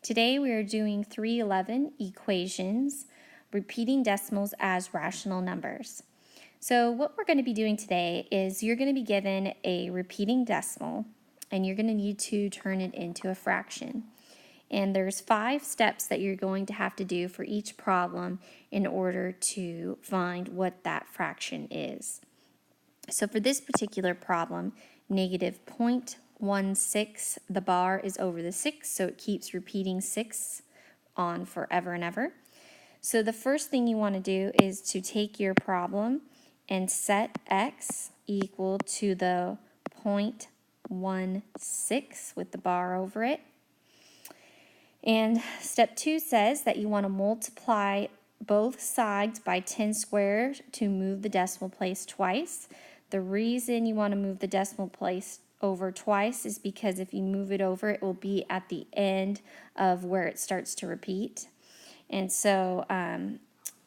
Today we are doing 311 equations, repeating decimals as rational numbers. So what we're going to be doing today is you're going to be given a repeating decimal and you're going to need to turn it into a fraction. And there's 5 steps that you're going to have to do for each problem in order to find what that fraction is. So for this particular problem, negative 0.16, the bar is over the 6, so it keeps repeating 6 on forever and ever. So the first thing you want to do is to take your problem and set x equal to the 0.16 with the bar over it. And step 2 says that you want to multiply both sides by 10 squared to move the decimal place twice. The reason you want to move the decimal place over twice is because if you move it over, it will be at the end of where it starts to repeat. And so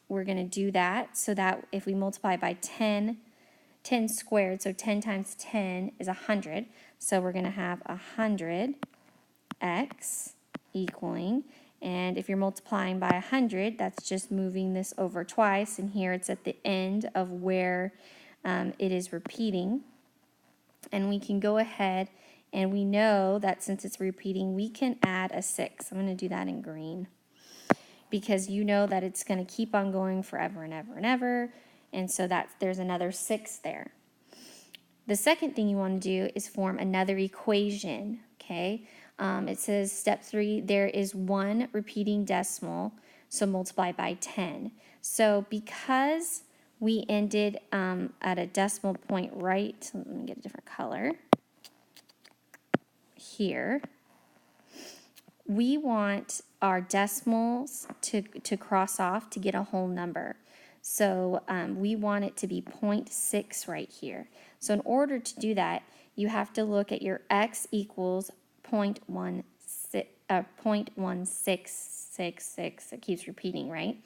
we're going to do that so that if we multiply by 10 squared, so 10 times 10 is 100. So we're going to have 100x equaling, and if you're multiplying by 100, that's just moving this over twice, and here it's at the end of where it is repeating. And we can go ahead and we know that since it's repeating, we can add a 6. I'm going to do that in green because you know that it's going to keep on going forever and ever and ever, and so there's another 6 there. The second thing you want to do is form another equation, okay? It says step 3, there is one repeating decimal, so multiply by 10. So because we ended at a decimal point right, let me get a different color, here, we want our decimals to cross off to get a whole number. So we want it to be 0.6 right here. So in order to do that, you have to look at your x equals 0.1666. It keeps repeating, right?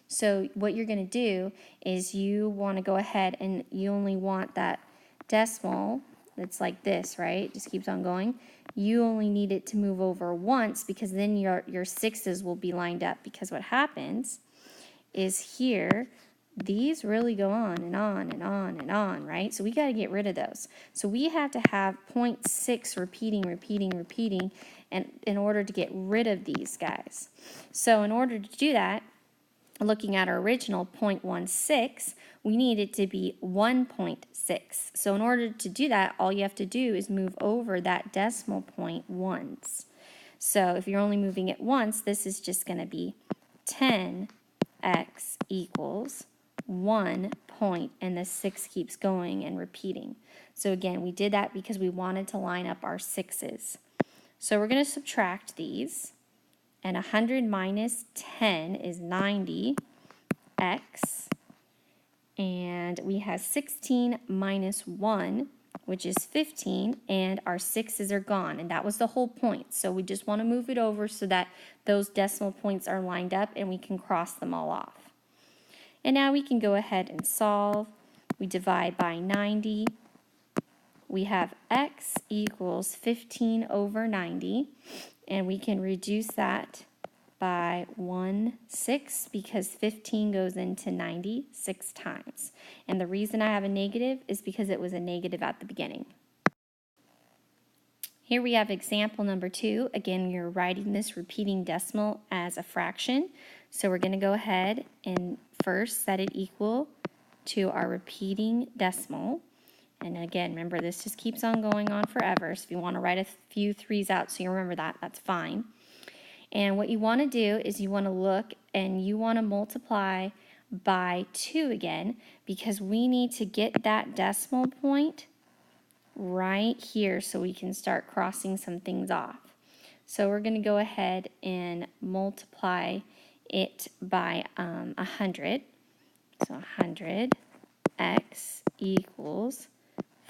So what you're going to do is you want to go ahead and you only want that decimal that's like this, right? It just keeps on going. You only need it to move over once because then your 6's will be lined up, because what happens is here these really go on and on and on and on, right? So we got to get rid of those. So we have to have 0.6 repeating, and in order to get rid of these guys. So in order to do that, looking at our original 0.16, we need it to be 1.6. So in order to do that, all you have to do is move over that decimal point once. So if you're only moving it once, this is just going to be 10x equals 1 point, and the 6 keeps going and repeating. So again, we did that because we wanted to line up our 6's. So we're going to subtract these, and 100 minus 10 is 90x, and we have 16 minus 1, which is 15, and our 6's are gone, and that was the whole point. So we just want to move it over so that those decimal points are lined up and we can cross them all off. And now we can go ahead and solve. We divide by 90. We have x equals 15 over 90, and we can reduce that by 1/6 because 15 goes into 90 6 times. And the reason I have a negative is because it was a negative at the beginning. Here we have example number 2. Again, you're writing this repeating decimal as a fraction. So we're going to go ahead and first set it equal to our repeating decimal. And again, remember, this just keeps on going on forever. So if you want to write a few 3's out so you remember that, that's fine. And what you want to do is you want to look and you want to multiply by 2 again, because we need to get that decimal point right here so we can start crossing some things off. So we're going to go ahead and multiply it by 100. So 100x equals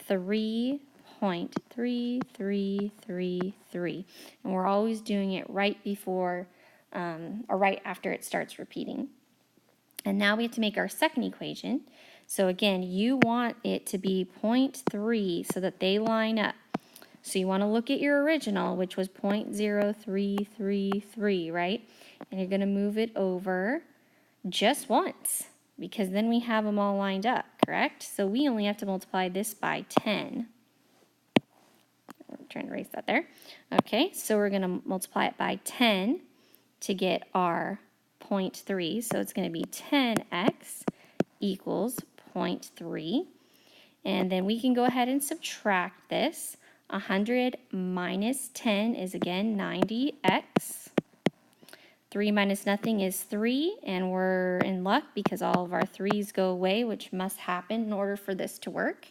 3.3333, and we're always doing it right before or right after it starts repeating. And now we have to make our second equation. So again, you want it to be 0.3 so that they line up. So you want to look at your original, which was 0.0333, right? And you're going to move it over just once, because then we have them all lined up, correct? So we only have to multiply this by 10. I'm trying to erase that there. Okay, so we're going to multiply it by 10 to get our 0.3. So it's going to be 10x equals 0.3. And then we can go ahead and subtract this. 100 minus 10 is again 90x. 3 minus nothing is 3, and we're in luck because all of our 3's go away, which must happen in order for this to work.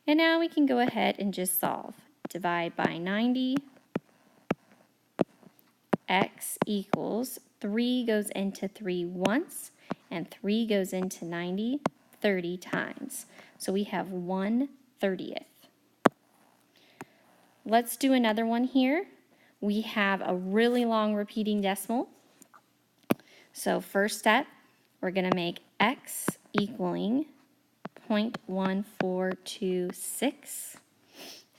And now we can go ahead and just solve. Divide by 90. X equals 3 goes into 3 once, and 3 goes into 90 30 times. So we have 1/30. Let's do another one here. We have a really long repeating decimal. So first step, we're going to make x equaling 0.1426.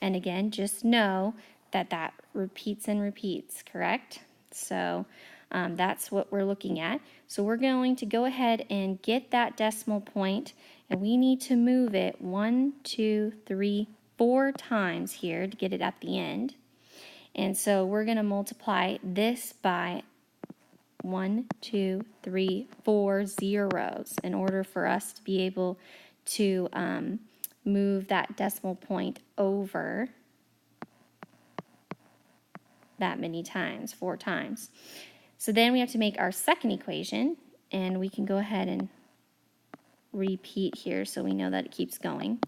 And again, just know that that repeats and repeats, correct? So that's what we're looking at. So we're going to go ahead and get that decimal point, and we need to move it 1, 2, 3, 4 times here to get it at the end. And so we're going to multiply this by 1, 2, 3, 4 zeros in order for us to be able to move that decimal point over that many times, 4 times. So then we have to make our second equation, and we can go ahead and repeat here so we know that it keeps going.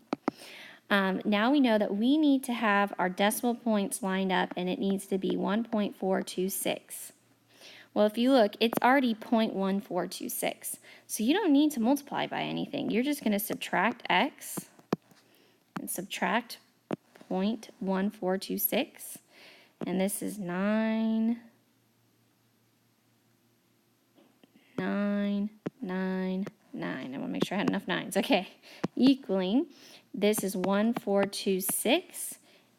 Now we know that we need to have our decimal points lined up, and it needs to be 1.426. Well, if you look, it's already 0.1426. So you don't need to multiply by anything. You're just going to subtract x and subtract 0.1426. And this is 9, 9, 9, 9. I want to make sure I had enough 9s. Okay. Equaling, this is 1426.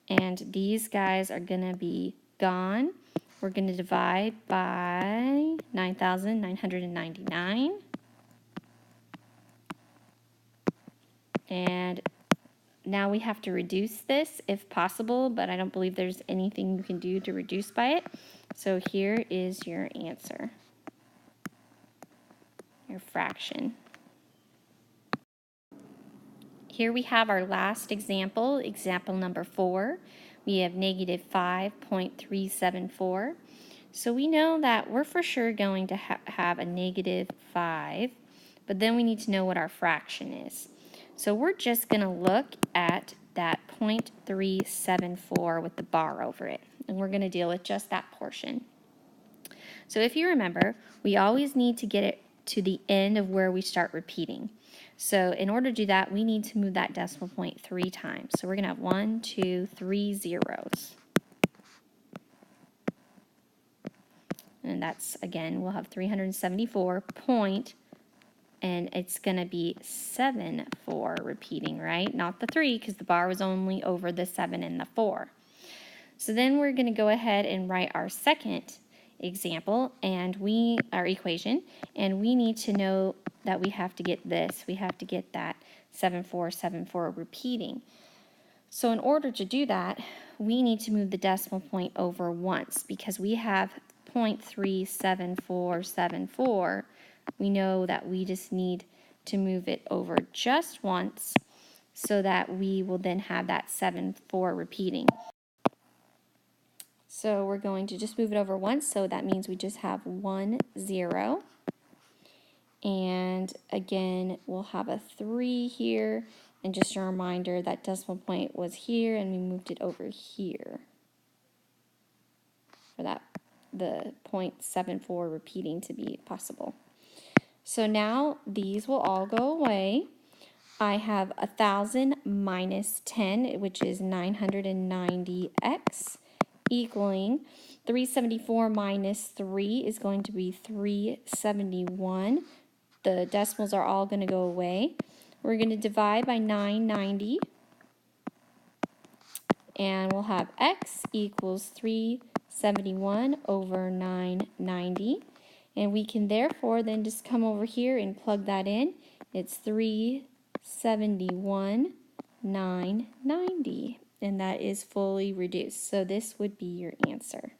And these guys are going to be gone. We're going to divide by 9,999. And now we have to reduce this if possible, but I don't believe there's anything you can do to reduce by it. So here is your answer, your fraction. Here we have our last example, example number 4. We have negative 5.374. So we know that we're for sure going to have a negative 5, but then we need to know what our fraction is. So we're just going to look at that 0.374 with the bar over it, and we're going to deal with just that portion. So if you remember, we always need to get it to the end of where we start repeating. So in order to do that, we need to move that decimal point 3 times. So we're going to have 1, 2, 3 zeros. And that's, again, we'll have 374 point, and it's going to be 7, 4 repeating, right? Not the 3, because the bar was only over the 7 and the 4. So then we're going to go ahead and write our second example, and our equation, and we need to know that we have to get this. We have to get that 7, 4, 7, 4 repeating. So in order to do that, we need to move the decimal point over once, because we have 0.37474. We know that we just need to move it over just once so that we will then have that 7, 4 repeating. So we're going to just move it over once, so that means we just have 1 0. And again, we'll have a 3 here, and just a reminder that decimal point was here and we moved it over here for that the 0.74 repeating to be possible. So now these will all go away. I have 1,000 minus 10, which is 990x, equaling 374 minus 3 is going to be 371. The decimals are all going to go away. We're going to divide by 990. and we'll have x equals 371 over 990. And we can therefore then just come over here and plug that in. It's 371, 990, and that is fully reduced. So this would be your answer.